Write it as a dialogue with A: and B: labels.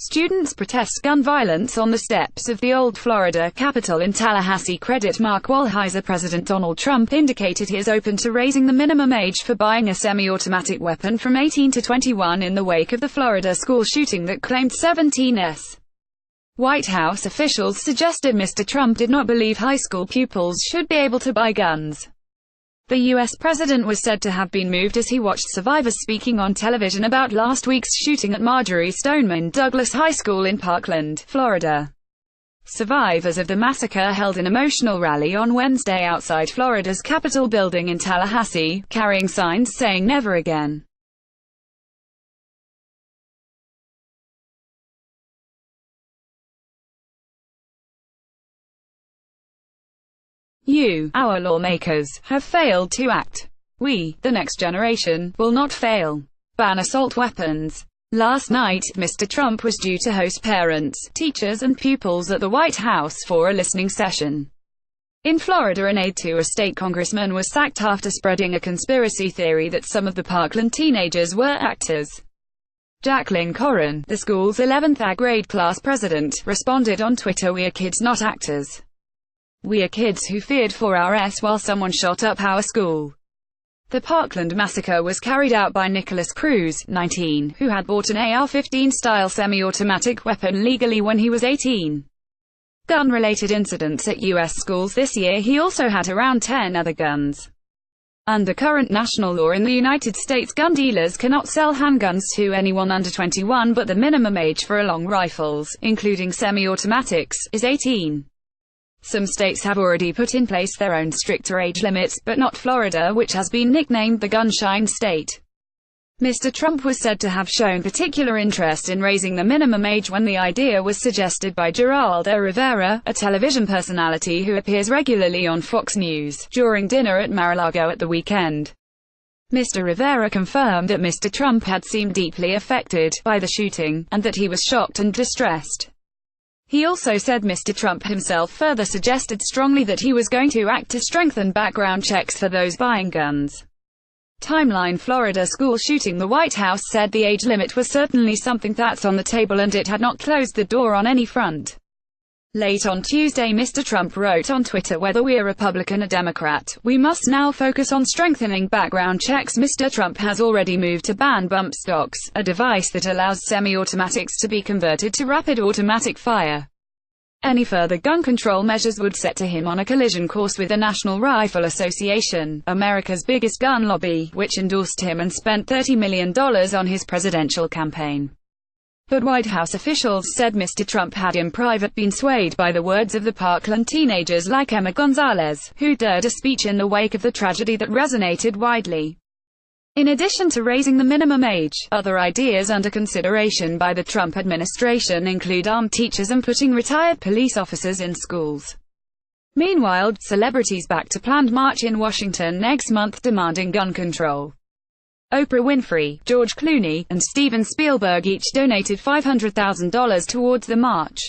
A: Students protest gun violence on the steps of the old Florida Capitol in Tallahassee. Credit Mark Walhiser. President Donald Trump indicated he is open to raising the minimum age for buying a semi-automatic weapon from 18 to 21 in the wake of the Florida school shooting that claimed 17's. White House officials suggested Mr. Trump did not believe high school pupils should be able to buy guns. The U.S. president was said to have been moved as he watched survivors speaking on television about last week's shooting at Marjory Stoneman Douglas High School in Parkland, Florida. Survivors of the massacre held an emotional rally on Wednesday outside Florida's Capitol building in Tallahassee, carrying signs saying "Never again." Our lawmakers, have failed to act. We, the next generation, will not fail. Ban assault weapons. Last night, Mr. Trump was due to host parents, teachers and pupils at the White House for a listening session. In Florida, an aide to a state congressman was sacked after spreading a conspiracy theory that some of the Parkland teenagers were actors. Jacqueline Corrin, the school's 11th A grade class president, responded on Twitter, "We are kids, not actors. We are kids who feared for our s while someone shot up our school." The Parkland massacre was carried out by Nicholas Cruz, 19, who had bought an AR-15 style semi-automatic weapon legally when he was 18. Gun-related incidents at U.S. schools this year. He also had around 10 other guns. Under current national law in the United States, gun dealers cannot sell handguns to anyone under 21, but the minimum age for long rifles, including semi-automatics, is 18. Some states have already put in place their own stricter age limits, but not Florida, which has been nicknamed the gunshine state. Mr. Trump was said to have shown particular interest in raising the minimum age when the idea was suggested by Geraldo Rivera, a television personality who appears regularly on Fox News, during dinner at Mar-a-Lago at the weekend. Mr. Rivera confirmed that Mr. Trump had seemed deeply affected by the shooting, and that he was shocked and distressed. He also said Mr. Trump himself further suggested strongly that he was going to act to strengthen background checks for those buying guns. Timeline. Florida school shooting. The White House said the age limit was certainly something that's on the table and it had not closed the door on any front. Late on Tuesday, Mr. Trump wrote on Twitter, "Whether we're Republican or Democrat, we must now focus on strengthening background checks." Mr. Trump has already moved to ban bump stocks, a device that allows semi-automatics to be converted to rapid automatic fire. Any further gun control measures would set him on a collision course with the National Rifle Association, America's biggest gun lobby, which endorsed him and spent $30 million on his presidential campaign. But White House officials said Mr. Trump had in private been swayed by the words of the Parkland teenagers like Emma Gonzalez, who dared a speech in the wake of the tragedy that resonated widely. In addition to raising the minimum age, other ideas under consideration by the Trump administration include armed teachers and putting retired police officers in schools. Meanwhile, celebrities backed a planned march in Washington next month demanding gun control. Oprah Winfrey, George Clooney, and Steven Spielberg each donated $500,000 towards the march.